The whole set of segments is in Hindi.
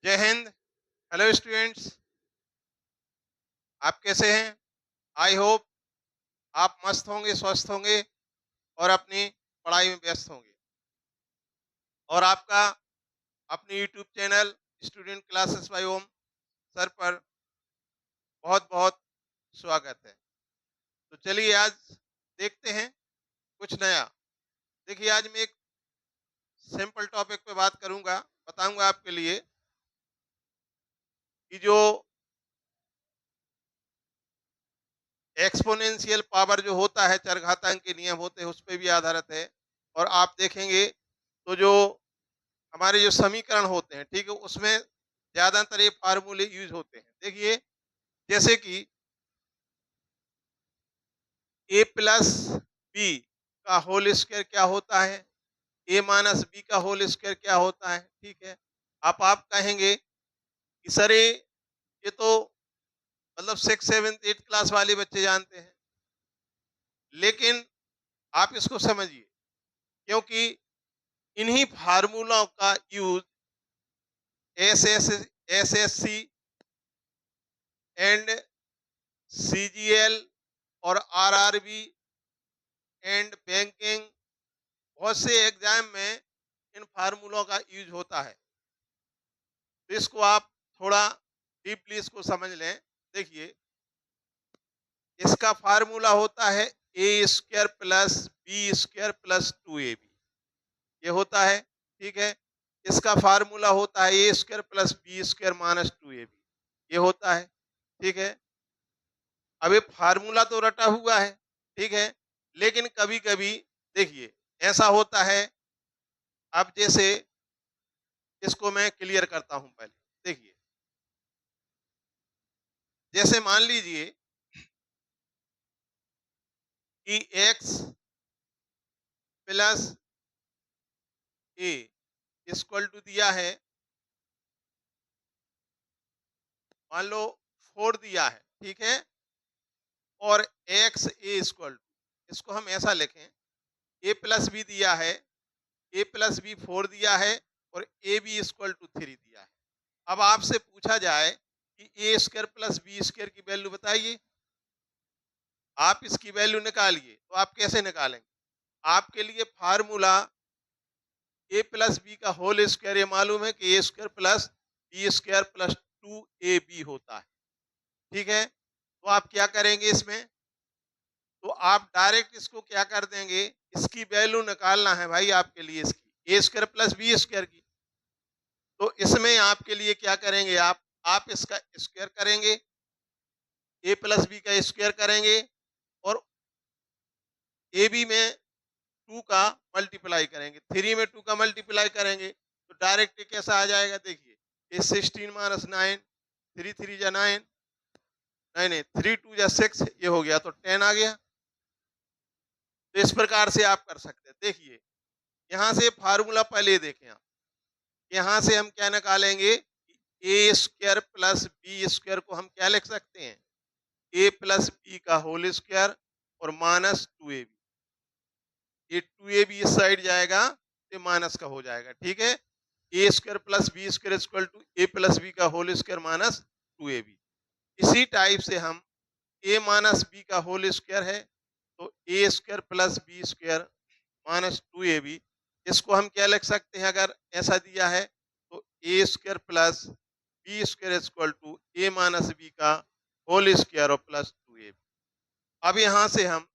जय हिंद। हेलो स्टूडेंट्स, आप कैसे हैं? आई होप आप मस्त होंगे, स्वस्थ होंगे और अपनी पढ़ाई में व्यस्त होंगे। और आपका अपने YouTube channel student classes by Om sir पर बहुत बहुत स्वागत है। तो चलिए आज देखते हैं कुछ नया। देखिए, आज मैं एक सिंपल टॉपिक पे बात करूंगा, बताऊंगा आपके लिए कि जो एक्सपोनेंशियल पावर जो होता है, चरघातांक के नियम होते हैं, उस पर भी आधारित है। और आप देखेंगे तो जो हमारे जो समीकरण होते हैं, ठीक है, उसमें ज्यादातर ये फार्मूले यूज होते हैं। देखिए, जैसे कि ए प्लस बी का होल स्क्वायर क्या होता है, ए माइनस बी का होल स्क्वायर क्या होता है, ठीक है। आप कहेंगे कि सर ये तो मतलब 6, 7, 8 क्लास वाले बच्चे जानते हैं, लेकिन आप इसको समझिए, क्योंकि इन्हीं फार्मूलों का use S S C and CGL और आरआरबी एंड बैंकिंग, बहुत से एग्जाम में इन फार्मूलों का यूज होता है। तो इसको आप थोड़ा डीपली इसको समझ लें। देखिए, इसका फार्मूला होता है A square plus B square plus 2ab, ये होता है, ठीक है। इसका फार्मूला होता है A square plus B square minus 2ab, ये होता है, ठीक है। अब ये फार्मूला तो रटा हुआ है, ठीक है, लेकिन कभी कभी देखिए ऐसा होता है। अब जैसे इसको मैं क्लियर करता हूं पहले। देखिए, जैसे मान लीजिए कि x plus a equal to दिया है, मान लो 4 दिया है, ठीक है। और एक्स ए इक्वल टू, इसको हम ऐसा लिखें, ए प्लस बी दिया है, ए प्लस बी 4 दिया है और ए बी इक्वल टू 3 दिया है। अब आपसे पूछा जाए कि A square plus B square की वैल्यू बताइए, आप इसकी वैल्यू निकालिए। तो आप कैसे निकालेंगे? आपके लिए फार्मूला ए प्लस बी का होल स्क्वायर, ये मालूम है कि A square plus B square plus 2ab होता है, ठीक है। तो आप क्या करेंगे इसमें? तो आप डायरेक्ट इसको क्या कर देंगे, इसकी वैल्यू निकालना है भाई आपके लिए, इसकी ए स्क्वायर प्लस बी स्क्वायर की। तो इसमें आपके लिए क्या करेंगे, आप इसका स्क्वायर करेंगे, ए प्लस बी का स्क्वायर करेंगे और ए बी में 2 का मल्टीप्लाई करेंगे, 3 में 2 का मल्टीप्लाई करेंगे, तो डायरेक्ट कैसा आ जाएगा? देखिए, ये 16 माइनस 9, 3 3 जा 9, नहीं नहीं 3 2 जा 6, ये हो गया तो 10 आ गया। तो इस प्रकार से आप कर सकते हैं। देखिए, यहाँ से फार्मूला पहले देखें आप, यहाँ से हम क्या निकालेंगे, ए स्क्वायर प्लस बी स्क्वायर को हम क्या लिख सकते हैं, ए प्लस बी का होल स्क्वायर और माइनस 2ab। ये 2ab इस साइड जाएगा तो माइनस का हो जाएगा, ठीक है। A square plus B square equal to A plus B का होल स्क्वायर माइनस 2ab। इसी टाइप से हम ए माइनस बी का होल स्क्वायर है, तो A square plus B square minus 2ab, इसको हम क्या लिख सकते हैं अगर ऐसा दिया है, तो A square plus B square equal to A minus B का होल स्क्वायर और प्लस 2ab। अब यहाँ से हम,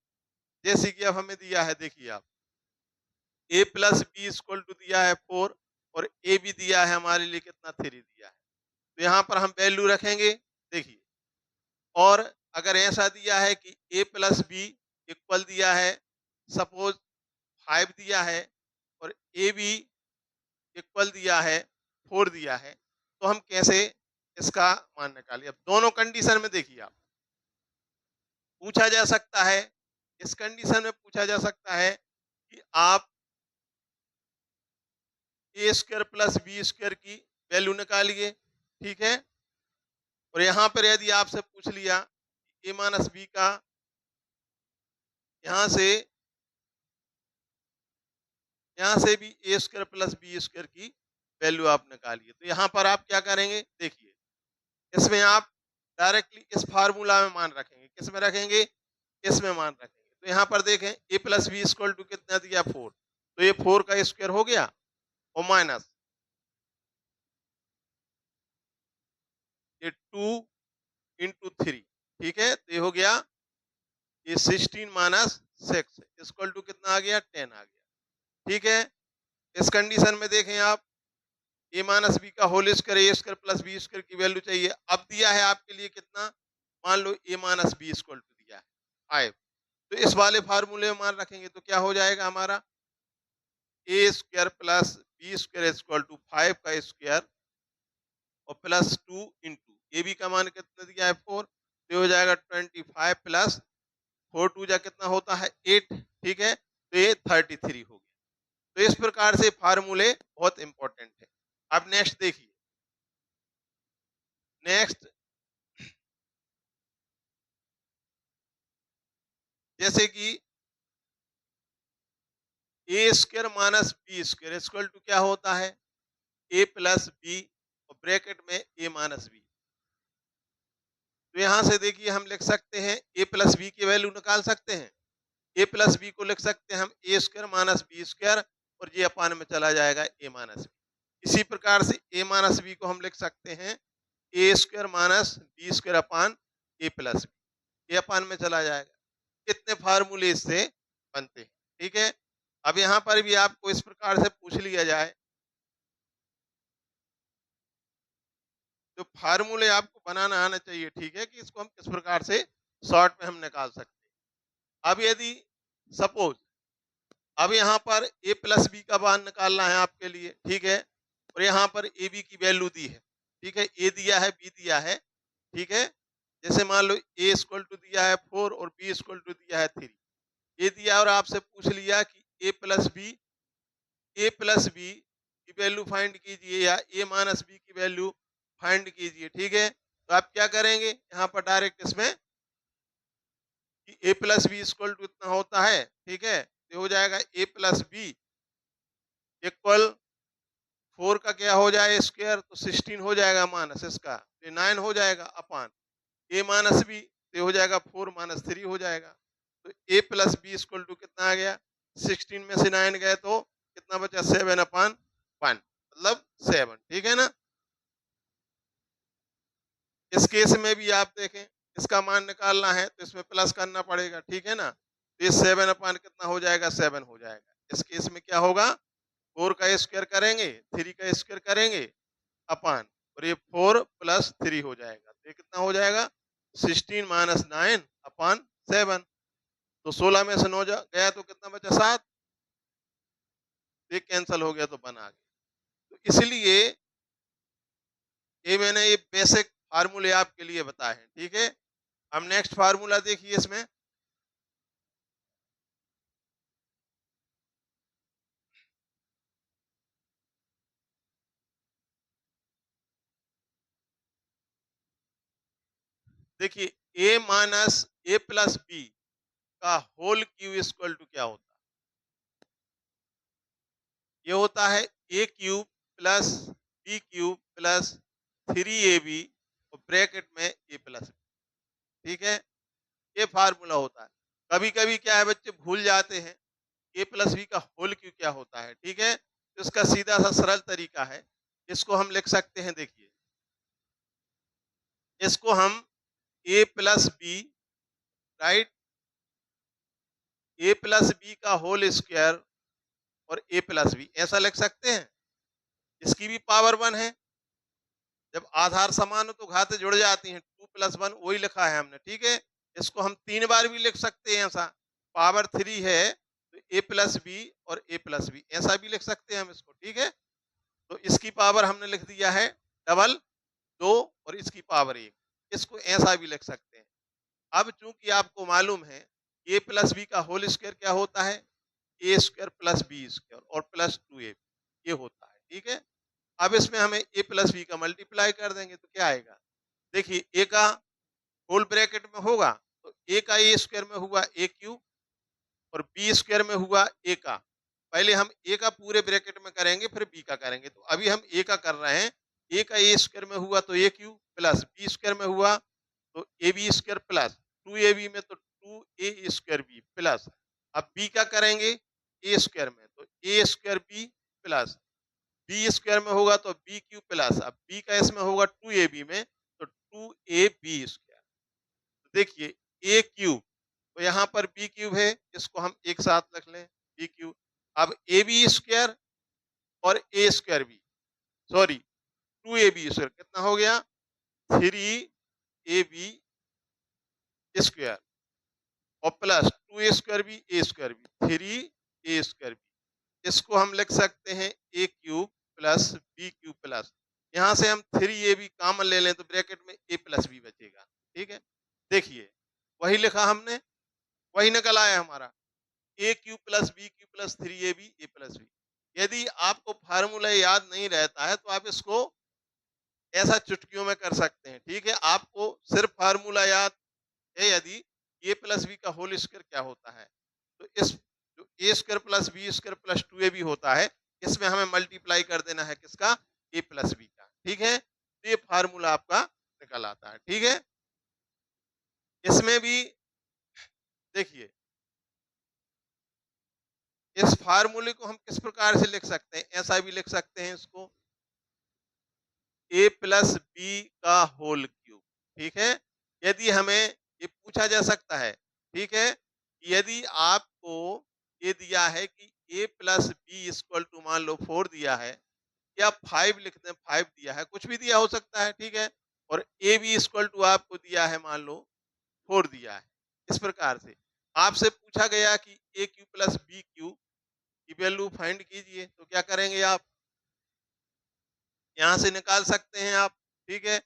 जैसे कि अब हमें दिया है, देखिए आप, ए प्लस बी इक्वल टू दिया है 4 और ए भी दिया है हमारे लिए कितना, 3 दिया है। तो यहाँ पर हम वैल्यू रखेंगे। देखिए, और अगर ऐसा दिया है कि ए प्लस बी इक्वल दिया है, सपोज 5 दिया है और ए बी इक्वल दिया है 4 दिया है, तो हम कैसे इसका मान निकालिए? अब दोनों कंडीशन में देखिए आप, पूछा जा सकता है, इस कंडीशन में पूछा जा सकता है कि आप ए स्क्वायर प्लस बी स्क्वायर की वैल्यू निकालिए, ठीक है। और यहाँ पर यदि आपसे पूछ लिया ए माइनस बी का, यहाँ से यहाँ से भी ए स्क्वायर प्लस बी स्क्वायर की वैल्यू आप निकालिए। तो यहाँ पर आप क्या करेंगे, देखिए इसमें आप डायरेक्टली इस फार्मूला में मान रखेंगे, किस में रखेंगे, इसमें मान रखेंगे। तो यहाँ पर देखें ए प्लस बी इक्वल टू कितना दिया, 4। तो ये 4 का स्क्वायर हो गया और माइनस ये 2 इंटू 3, ठीक है। तो ये हो गया, ये 16 माइनस 6 इक्वल टू कितना आ गया, 10 आ गया, ठीक है। इस कंडीशन में देखें आप, ए माइनस बी का होल स्क्वायर, ए स्क्वायर प्लस बी स्क्वायर की वैल्यू चाहिए। अब दिया है आपके लिए कितना, मान लो ए माइनस बी इक्वल टू दिया है 5। तो इस वाले फार्मूले में मान रखेंगे तो क्या हो जाएगा हमारा, A square plus B square equal to 5 का स्क्वायर और प्लस 2 इंटू ए बी का मान कितना दिया है, 4। तो हो जाएगा 25 प्लस 4 टू जा कितना होता है, 8, ठीक है। तो ये 33 हो गया। तो इस प्रकार से फार्मूले बहुत इंपॉर्टेंट है। अब नेक्स्ट देखिए, नेक्स्ट जैसे कि A square minus B square equal to क्या होता है, ए प्लस बी और ब्रैकेट में ए माइनस बी। तो यहां से देखिए हम लिख सकते हैं ए प्लस बी की वैल्यू निकाल सकते हैं। ए प्लस बी को लिख सकते हैं हम ए स्क्वायर माइनस बी स्क्वायर और ये अपान में चला जाएगा ए माइनस बी। इसी प्रकार से ए माइनस बी को हम लिख सकते हैं A square minus B square upon A plus B, ये अपान में चला जाएगा। इतने फार्मूले इससे बनते हैं, ठीक है। अब यहाँ पर भी आपको इस प्रकार से पूछ लिया जाए, तो फार्मूले आपको बनाना आना चाहिए, ठीक है, कि इसको हम किस प्रकार से शॉर्ट में हम निकाल सकते हैं। अब यदि सपोज, अब यहाँ पर ए प्लस बी का मान निकालना है आपके लिए, ठीक है, और यहाँ पर ए बी की वैल्यू दी है, ठीक है, ए दिया है बी दिया है, ठीक है। जैसे मान लो ए इक्वल टू दिया है 4 और बी इक्वल टू दिया है 3। ये दिया और आपसे पूछ लिया कि ए प्लस बी की वैल्यू फाइंड कीजिए या ए माइनस बी की वैल्यू फाइंड कीजिए, ठीक है। तो आप क्या करेंगे, यहाँ पर डायरेक्ट इसमें कि ए प्लस बी इक्वल टू इतना होता है, ठीक है। तो हो जाएगा ए प्लस बी इक्वल 4 का क्या हो जाए स्क्वायर, तो 16 हो जाएगा माइनस इसका, तो 9 हो जाएगा अपान ए माइनस बी, तो हो जाएगा 4 माइनस 3 हो जाएगा। तो A plus B equal to कितना आ गया, 16 में से 9 गए तो कितना बचा, 7 अपान 1, मतलब 7, ठीक है ना। इस केस में भी आप देखें, इसका मान निकालना है तो इसमें प्लस करना पड़ेगा, ठीक है ना। तो ये 7 अपान कितना हो जाएगा, 7 हो जाएगा। इस केस में क्या होगा, 4 का स्क्वायर करेंगे, 3 का स्क्वायर करेंगे अपान, और ये 4 प्लस 3 हो जाएगा। तो ये कितना हो जाएगा, 16 माइनस 9 अपान 7। तो 16 में से 9 गया तो कितना बचा, 7। ये कैंसिल हो गया तो बना गया। तो इसलिए ये मैंने ये बेसिक फार्मूले आपके लिए बताए हैं, ठीक है। अब नेक्स्ट फार्मूला देखिए, इसमें देखिए A minus A plus B का होल क्यूब इक्वल टू क्या होता है, ये होता है A cube plus B cube plus 3ab और ब्रैकेट में ए प्लस बी, ठीक है। ये फार्मूला होता है। कभी कभी क्या है, बच्चे भूल जाते हैं ए प्लस बी का होल क्यू क्या होता है, ठीक है। तो इसका सीधा सा सरल तरीका है, इसको हम लिख सकते हैं, देखिए इसको हम A plus B, right, A plus B का होल स्क्वायर और ए प्लस बी ऐसा लिख सकते हैं। इसकी भी पावर 1 है, जब आधार समान हो तो घातें जुड़ जाती हैं, 2 प्लस 1 वही लिखा है हमने, ठीक है। इसको हम 3 बार भी लिख सकते हैं, ऐसा पावर 3 है तो ए प्लस बी और ए प्लस बी ऐसा भी लिख सकते हैं हम इसको, ठीक है। तो इसकी पावर हमने लिख दिया है डबल 2 और इसकी पावर 1, इसको ऐसा भी लिख सकते हैं। अब चूंकि आपको मालूम है ए प्लस बी का होल स्क्वायर क्या होता है, A square plus B square और प्लस 2ab ये होता है, ठीक है। अब इसमें हमें ए प्लस बी का मल्टीप्लाई कर देंगे तो क्या आएगा, देखिए ए का होल ब्रैकेट में होगा तो ए का ए स्क्वायर में हुआ ए क्यूब और बी स्क्वायर में हुआ ए का पहले हम ए का पूरे ब्रैकेट में करेंगे फिर बी का करेंगे। तो अभी हम ए का कर रहे हैं। ए का ए स्क्वायर में हुआ तो ए क्यू प्लस बी स्क्वायर में हुआ तो ए बी स्क्वायर प्लस 2ab में तो 2a स्क्वायर बी प्लस, अब बी का करेंगे ए स्क्वायर में तो A square B plus B square में होगा तो बी क्यू प्लस, अब बी का इसमें होगा 2ab में तो 2ab स्क्वायर। तो देखिए ए क्यूब तो यहाँ पर बी क्यूब है, इसको हम एक साथ रख लें बी क्यूब। अब ए बी स्क्वायर और A square B, sorry 2ab square कितना हो गया 3ab स्क्वायर और plus 2a square B A square B 3a square B, इसको हम लिख सकते हैं A cube plus B cube plus, यहाँ से हम 3ab कॉमन ले लें तो ब्रैकेट में a प्लस बी बचेगा। ठीक है, देखिए वही लिखा हमने, वही निकल आया हमारा A cube plus B cube plus 3ab A plus B. यदि आपको फार्मूला याद नहीं रहता है तो आप इसको ऐसा चुटकियों में कर सकते हैं। ठीक है, आपको सिर्फ फार्मूला याद है यदि ए प्लस बी का होल स्क्वायर क्या होता है तो इस जो A square plus B square plus 2ab होता है इसमें हमें मल्टीप्लाई कर देना है किसका ए प्लस बी का। ठीक है, तो ये फार्मूला आपका निकल आता है। ठीक है, इसमें भी देखिए इस फार्मूले को हम किस प्रकार से लिख सकते हैं, ऐसा भी लिख सकते हैं इसको ए प्लस बी का होल क्यूब। ठीक है, यदि हमें ये पूछा जा सकता है, ठीक है, यदि आपको ये दिया है कि ए प्लस बी इक्वल टू मान लो 4 दिया है या 5 लिख दें 5 दिया है, कुछ भी दिया हो सकता है। ठीक है, और ए बी इक्वल टू आपको दिया है मान लो 4 दिया है, इस प्रकार से आपसे पूछा गया कि ए क्यू प्लस बी क्यू की वैल्यू फाइंड कीजिए तो क्या करेंगे आप, यहाँ से निकाल सकते हैं आप। ठीक है,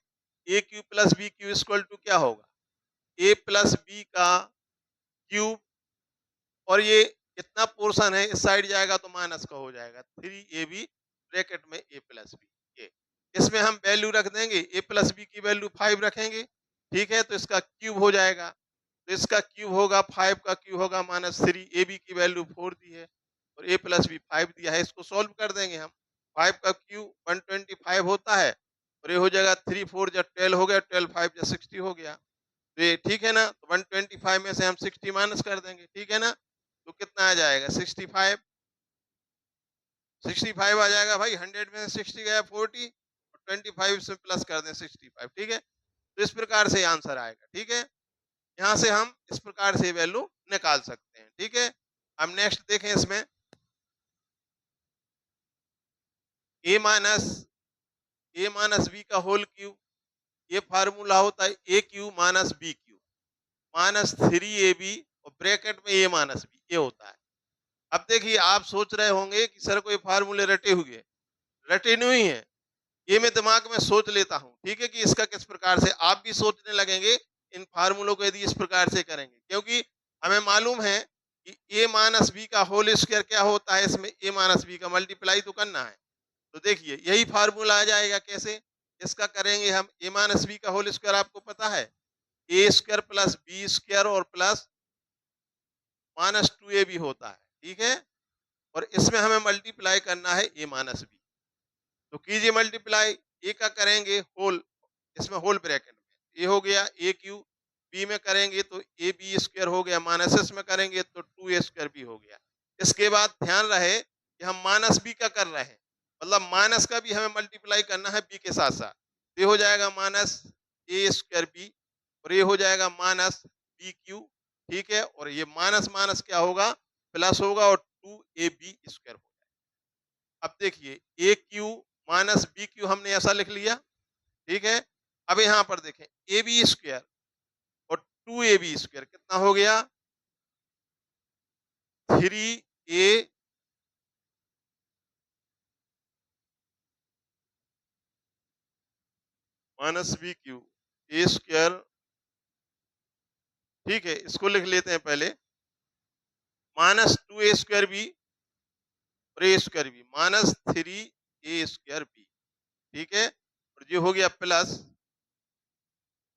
A cube plus B cube equal to क्या होगा ए प्लस बी का क्यूब और ये कितना पोर्शन है इस साइड जाएगा तो माइनस का हो जाएगा 3ab ब्रैकेट में ए प्लस बी। ये इसमें हम वैल्यू रख देंगे ए प्लस बी की वैल्यू 5 रखेंगे। ठीक है, तो इसका क्यूब हो जाएगा, तो इसका क्यूब होगा 5 का क्यूब होगा -3, ए बी की वैल्यू 4 दी है और ए प्लस बी 5 दिया है, इसको सॉल्व कर देंगे हम। 5 का क्यूब 125 होता है और ये हो जाएगा 3 4 जा 12 हो गया, 12 5 जा 60 हो गया। तो ये ठीक है ना, तो 125 में से हम 60 माइनस कर देंगे। ठीक है ना, तो कितना आ जाएगा 65, 65 आ जाएगा भाई, 100 में से 60 गया 40 और 25 से प्लस कर दें 65। ठीक है, तो इस प्रकार से आंसर आएगा। ठीक है, यहाँ से हम इस प्रकार से वैल्यू निकाल सकते हैं। ठीक है, अब नेक्स्ट देखें इसमें ए माइनस बी का होल क्यूब, ये फार्मूला होता है A cube minus B cube minus 3ab और ब्रैकेट में ए माइनस बी, ये होता है। अब देखिए आप सोच रहे होंगे कि सर कोई फार्मूले रटे हुए, रटे नहीं है, ये मैं दिमाग में सोच लेता हूँ। ठीक है, कि इसका किस प्रकार से आप भी सोचने लगेंगे इन फार्मूलों को यदि इस प्रकार से करेंगे, क्योंकि हमें मालूम है कि ए माइनस बी का होल स्क्वायर क्या होता है, इसमें ए माइनस बी का मल्टीप्लाई तो करना है। तो देखिए यही फार्मूला आ जाएगा, कैसे इसका करेंगे हम, ए माइनस बी का होल स्क्वायर आपको पता है A square plus B square और प्लस -2ab होता है। ठीक है, और इसमें हमें मल्टीप्लाई करना है ए माइनस बी, तो कीजिए मल्टीप्लाई, ए का करेंगे होल, इसमें होल ब्रैकेट में ए हो गया ए क्यू, बी में करेंगे तो ए बी स्क्वायर हो गया, माइनस एस में करेंगे तो 2a स्क्वायर बी हो गया। इसके बाद ध्यान रहे कि हम माइनस बी का कर रहे हैं, मतलब माइनस का भी हमें मल्टीप्लाई करना है बी के साथ साथ, ये हो जाएगा माइनस ए स्क्वायर बी और ये हो जाएगा माइनस बी क्यू। ठीक है, और ये माइनस माइनस क्या होगा प्लस होगा और 2ab स्क्वायर हो जाएगा। अब देखिए ए क्यू माइनस बी क्यू हमने ऐसा लिख लिया। ठीक है, अब यहाँ पर देखें ए बी स्क्वायर और 2ab स्क्वायर कितना हो गया 3a minus B q a square. ठीक है, इसको लिख लेते हैं पहले -2a स्क्वायर बी और A square B -3a square B. ठीक है, और ये हो गया प्लस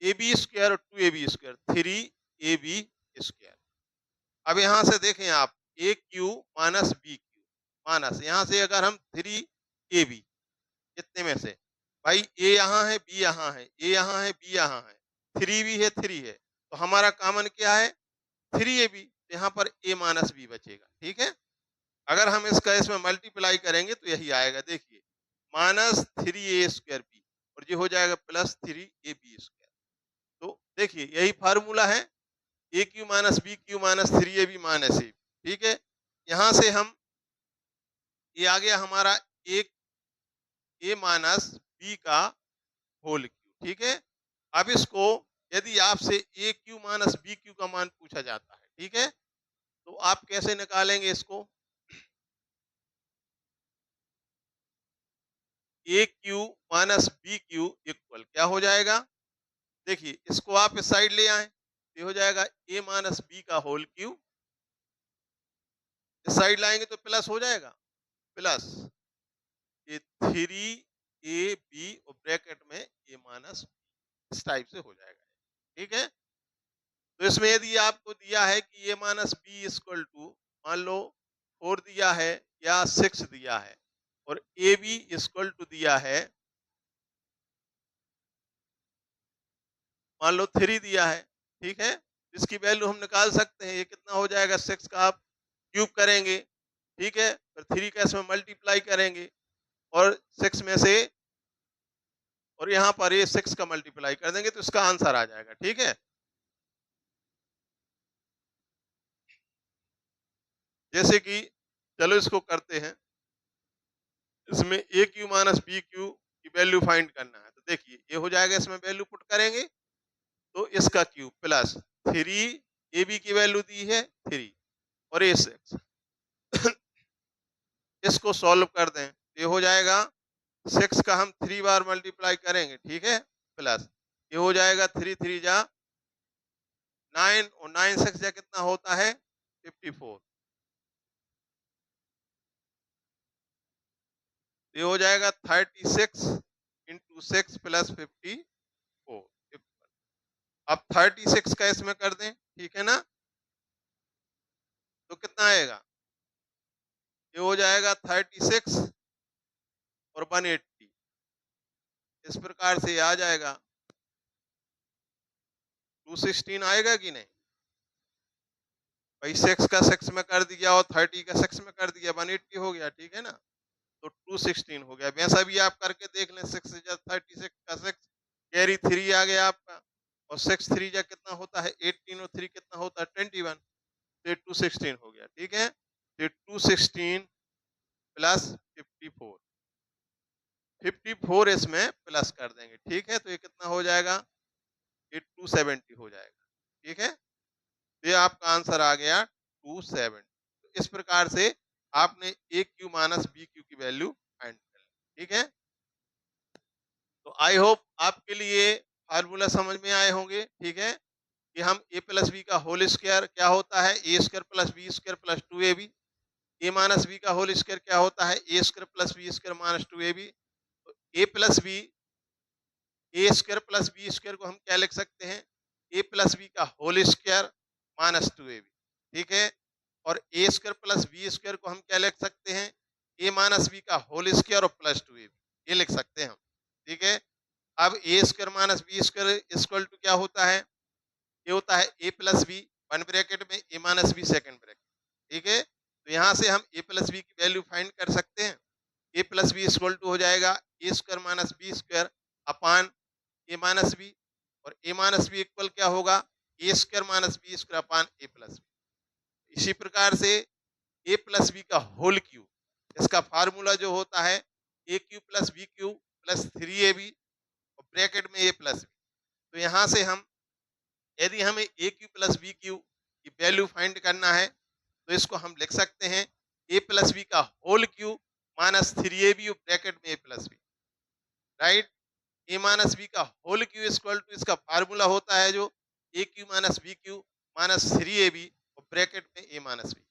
ए बी स्क्वायर और 2ab स्क्वायर 3ab स्क्वायर। अब यहाँ से देखें आप A cube minus B cube, minus यहाँ से अगर हम 3ab कितने में से, भाई ए यहाँ है, बी यहाँ है, ए यहाँ है, बी यहाँ है, 3b है, 3 है, तो हमारा कॉमन क्या है 3ab, यहाँ पर a माइनस बी बचेगा। ठीक है, अगर हम इसका इसमें मल्टीप्लाई करेंगे तो यही आएगा, देखिए माइनस 3a² बी, और ये हो जाएगा प्लस 3ab²। तो देखिए यही फार्मूला है, A cube minus B cube minus 3ab minus A. ठीक है, यहां से हम ये आ गया हमारा एक ए माइनस बी का होल क्यू। ठीक है, अब इसको यदि आपसे ए क्यू माइनस बी क्यू का मान पूछा जाता है, ठीक है, तो आप कैसे निकालेंगे इसको, A cube minus B cube equal क्या हो जाएगा, देखिए इसको आप इस साइड ले आए, ये हो जाएगा ए माइनस बी का होल क्यू, इस साइड लाएंगे तो प्लस हो जाएगा, प्लस ये 3ab और ब्रैकेट में ए माइनस, इस टाइप से हो जाएगा। ठीक है, तो इसमें यदि आपको दिया है कि ए माइनस बी इक्वल टू, मान लो 4 दिया है या 6 दिया है, और ए बी इक्वल टू दिया है मान लो 3 दिया है, ठीक है, इसकी वैल्यू हम निकाल सकते हैं, ये कितना हो जाएगा 6 का आप क्यूब करेंगे, ठीक है, फिर 3 का इसमें मल्टीप्लाई करेंगे, और 6 में से, और यहाँ पर ये 6 का मल्टीप्लाई कर देंगे तो इसका आंसर आ जाएगा। ठीक है, जैसे कि चलो इसको करते हैं, इसमें ए क्यू माइनस बी क्यू की वैल्यू फाइंड करना है, तो देखिए ये हो जाएगा, इसमें वैल्यू पुट करेंगे तो इसका क्यूब प्लस 3, ए बी की वैल्यू दी है 3 और ए 6, इसको सॉल्व कर दें, ये हो जाएगा 6 का हम 3 बार मल्टीप्लाई करेंगे, ठीक है, प्लस ये हो जाएगा 3 3 जा 9, और 9 6 जा कितना होता है 54, ये हो जाएगा 36 इंटू 6 प्लस 54। अब 36 का इसमें कर दें, ठीक है ना, तो कितना आएगा, ये हो जाएगा 36 और 180, इस प्रकार से आ जाएगा 216 आएगा कि नहीं, भाई 6 का 6 में कर दिया और 30 का 6 में कर दिया, 180 हो गया, ठीक है ना, तो 216 हो गया। वैसा भी आप करके देख लें, 6 जा 36 का 6 कैरी 3 आ गया आपका, और 6 3 जा कितना होता है 18, और 3 कितना होता है 21, तो ये 216 हो गया। ठीक है, तो 216 प्लस 54, 54 इसमें प्लस कर देंगे, ठीक है, तो ये कितना हो जाएगा, ये 270 हो जाएगा। ठीक है, तो ये आपका आंसर आ गया 270। तो इस प्रकार से आपने ए क्यू माइनस बी क्यू की वैल्यू फाइंड कर ली। ठीक है, तो आई होप आपके लिए फार्मूला समझ में आए होंगे। ठीक है, कि हम ए प्लस बी का होल स्क्वायर क्या होता है, A square plus B square plus 2ab, A minus B का होल स्क्वायर क्या होता है, A square plus B square minus 2ab। तो A plus B, A square plus B square को हम क्या लिख सकते हैं, ए प्लस बी का होल स्क्वायर माइनस 2ab। ठीक है, और A square plus B square को हम क्या लिख सकते हैं, ए माइनस बी का होल स्क्वायर और प्लस 2ab, ये लिख सकते हैं हम। ठीक है, अब A square minus B square equal to क्या होता है, ये होता है A plus B, one bracket में A minus B second bracket. ठीक है, तो यहाँ से हम ए प्लस बी की वैल्यू फाइंड कर सकते हैं, A plus B equal to हो जाएगा A square minus B square upon A minus B, और ए माइनस बी इक्वल क्या होगा, A square minus B square upon A plus B. इसी प्रकार से ए प्लस बी का होल क्यू, इसका फार्मूला जो होता है A cube plus B cube plus 3ab और ब्रैकेट में ए प्लस बी। तो यहाँ से हम यदि हमें A cube plus B cube की वैल्यू फाइंड करना है, तो इसको हम लिख सकते हैं ए प्लस बी का होल क्यू माइनस 3ab और ब्रैकेट में A plus B, right. A minus B का होल क्यू इक्वल टू, इसका फार्मूला होता है जो A cube minus B cube minus 3ab और ब्रैकेट में ए माइनस बी।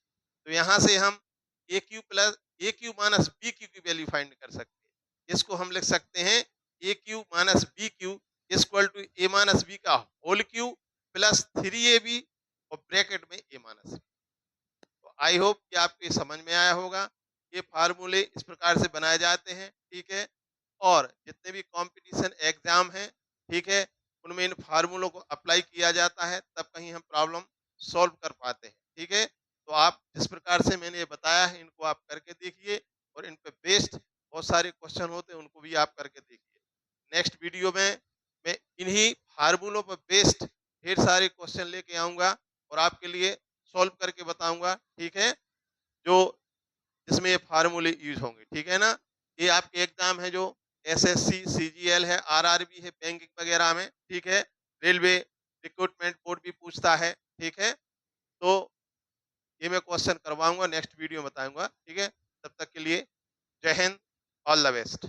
तो यहाँ से हम A cube plus A cube minus B cube की वैल्यू फाइंड कर सकते हैं, इसको हम लिख सकते हैं A cube minus B cube equal to A minus B का होल क्यू प्लस 3ab और ब्रैकेट में ए माइनस बी। तो आई होप कि आपको ये समझ में आया होगा। ये ये फार्मूले इस प्रकार से बनाए जाते हैं, ठीक है। और जितने भी कंपटीशन एग्जाम हैं, ठीक है, उनमें इन फार्मूलों को अप्लाई किया जाता है, तब कहीं हम प्रॉब्लम सॉल्व कर पाते हैं, ठीक है। तो आप जिस प्रकार से मैंने ये बताया है, इनको आप करके देखिए और इन पे बेस्ड बहुत सारे क्वेश्चन होते हैं, उनको भी आप करके देखिए। नेक्स्ट वीडियो में मैं इन्हीं फार्मूलों पर बेस्ड ढेर सारे क्वेश्चन लेके आऊँगा और आपके लिए सॉल्व करके बताऊँगा, ठीक है, जो जिसमें ये फार्मूले यूज़ होंगे, ठीक है ना? ये आपके एग्ज़ाम है जो एसएससी, सीजीएल है, आरआरबी है, बैंकिंग वगैरह में, ठीक है? रेलवे रिक्रूटमेंट बोर्ड भी पूछता है, ठीक है? तो ये मैं क्वेश्चन करवाऊँगा, नेक्स्ट वीडियो में बताऊँगा, ठीक है? तब तक के लिए जय हिंद, ऑल द बेस्ट।